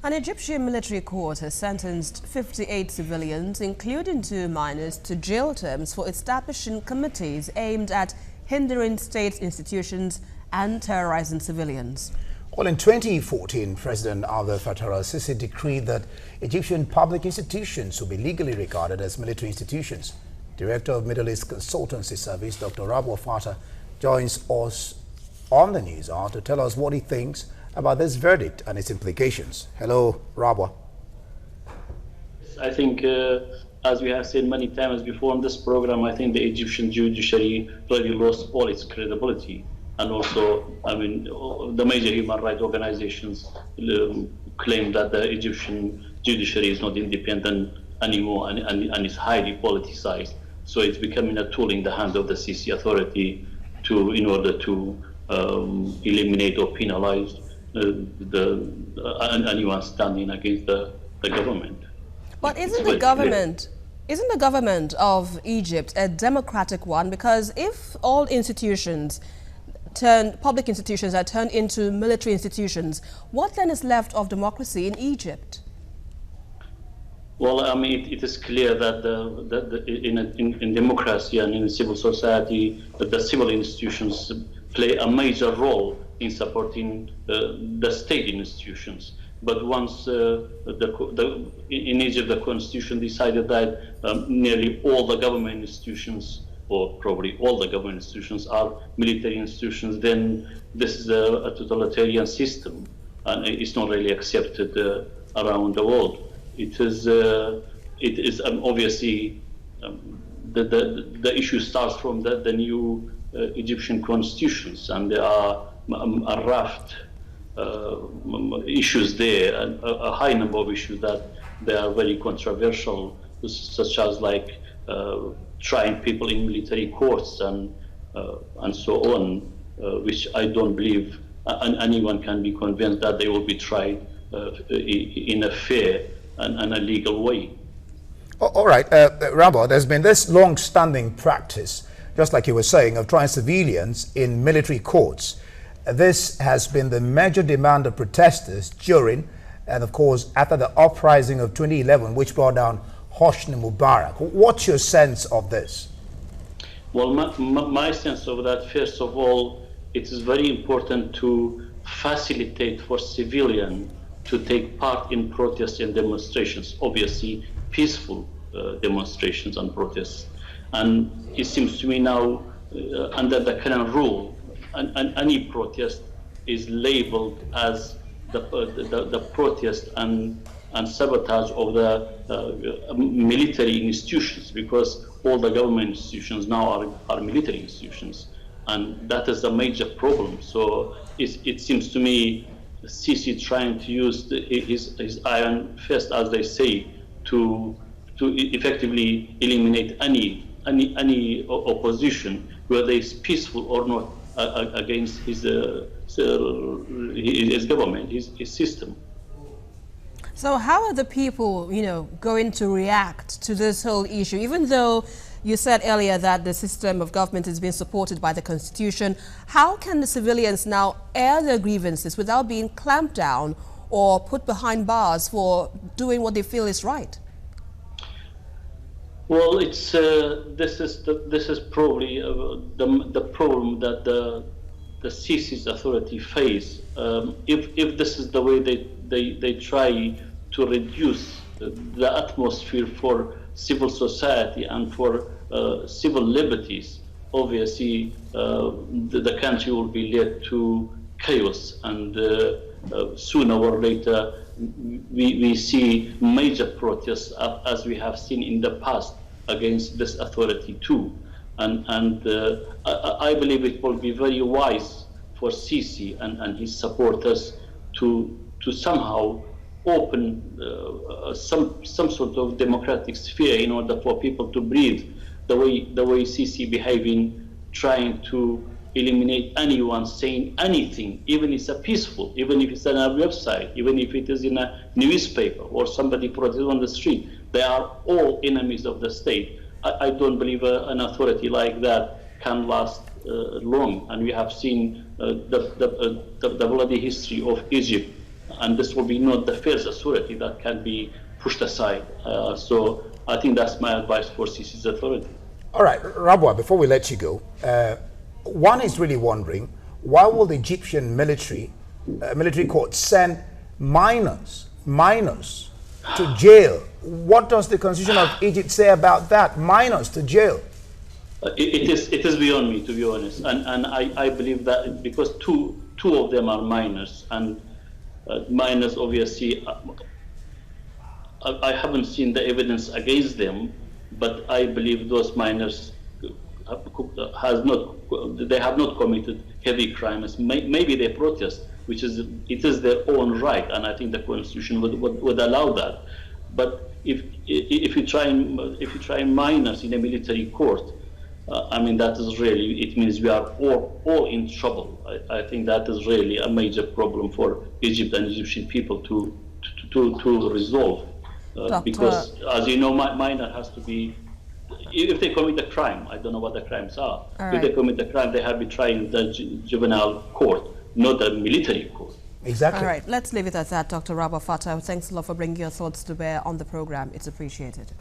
An Egyptian military court has sentenced 58 civilians, including 2 minors, to jail terms for establishing committees aimed at hindering state institutions and terrorizing civilians. Well, in 2014, President Rabwar Fatah decreed that Egyptian public institutions will be legally regarded as military institutions. Director of Middle East Consultancy Service, Dr. Rabwar Fatah, joins us on the news hour to tell us what he thinks about this verdict and its implications. Hello, Rabwar. I think, as we have said many times before on this program, I think the Egyptian judiciary really lost all its credibility. And also, I mean, the major human rights organizations claim that the Egyptian judiciary is not independent anymore and is highly politicized. So it's becoming a tool in the hand of the Sisi authority in order to eliminate or penalize anyone standing against the government. But isn't the government of Egypt a democratic one? Because if all public institutions are turned into military institutions, what then is left of democracy in Egypt? Well, I mean, it is clear that in democracy and in civil society, that the civil institutions play a major role in supporting the state institutions. But once in Egypt, the constitution decided that nearly all the government institutions, or probably all the government institutions, are military institutions, then this is a totalitarian system, and it's not really accepted around the world. It is obviously the issue starts from the new Egyptian constitutions, and there are a raft issues there, and a high number of issues that they are very controversial, such as like trying people in military courts and so on, which I don't believe anyone can be convinced that they will be tried in a fair and a legal way. All right, Rabwar, there's been this long-standing practice, just like you were saying, of trying civilians in military courts. This has been the major demand of protesters during and, of course, after the uprising of 2011, which brought down Hosni Mubarak. What's your sense of this? Well, my sense of that, first of all, it is very important to facilitate for civilians to take part in protests and demonstrations, obviously peaceful demonstrations and protests. And it seems to me now, under the current rule, any protest is labeled as the protest and sabotage of the military institutions, because all the government institutions now are military institutions, and that is a major problem. So it seems to me Sisi trying to use his iron fist, as they say, to effectively eliminate any opposition, whether it's peaceful or not, against his government, his system. So how are the people, going to react to this whole issue? Even though you said earlier that the system of government is being supported by the Constitution, how can the civilians now air their grievances without being clamped down or put behind bars for doing what they feel is right? Well, it's this is probably the problem that the Sisi's authority face. If this is the way they try to reduce the atmosphere for civil society and for civil liberties, obviously the country will be led to chaos, and sooner or later we see major protests, as we have seen in the past, against this authority too. And I believe it will be very wise for Sisi and his supporters to somehow open some sort of democratic sphere in order for people to breathe. The way Sisi behaving, trying to eliminate anyone saying anything, even if it's peaceful, even if it's on a website, even if it is in a newspaper or somebody protests on the street. They are all enemies of the state. I don't believe an authority like that can last long. And we have seen the bloody history of Egypt and this will be not the first authority that can be pushed aside. So I think that's my advice for Sisi's authority. All right, Rabwar, before we let you go, one is really wondering, why will the Egyptian military court send minors to jail? What does the Constitution of Egypt say about that? Minors to jail? It is beyond me, to be honest, and I believe that because two of them are minors, and minors obviously, I haven't seen the evidence against them, but I believe those minors have not committed heavy crimes. Maybe they protest, which is their own right, and I think the Constitution would allow that. But if you try minors in a military court, I mean, that is really, it means we are all in trouble. I think that is really a major problem for Egypt and Egyptian people to resolve. Because, as you know, minor has to be, if they commit a crime, I don't know what the crimes are. If they commit a crime, they have to be tried in the juvenile court, not the military court. Exactly. All right, let's leave it at that, Dr. Rabwar Fatah. Thanks a lot for bringing your thoughts to bear on the program. It's appreciated.